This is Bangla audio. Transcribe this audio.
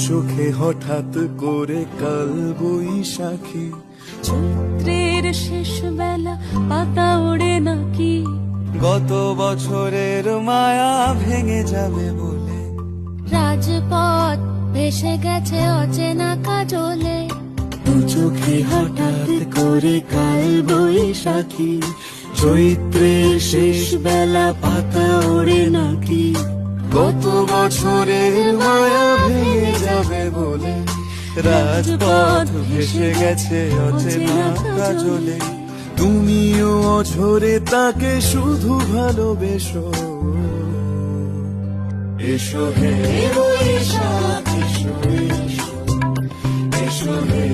চোখে হঠাৎ করে কাল বৈশাখী, চৈত্রের শেষ বেলা পাতা ওড়ে নাকি, গত বছরের মায়া ভেঙে যাবে বলে, রাজপথ ভেসে গেছে অচেনা কাজলে, দু চোখে হঠাৎ করে কাল বৈশাখী, চৈত্রের শেষ বেলা পাতা ওড়ে নাকি, গত বছরের মায়া ভেঙে যাবে বলে, রাজপথ ভেসে গেছে অচেনা কাজলে, তুমিও অঝরে তাকে শুধু ভালোবেসো। এসো হে বৈশাখ এসো, এসো, এসো হে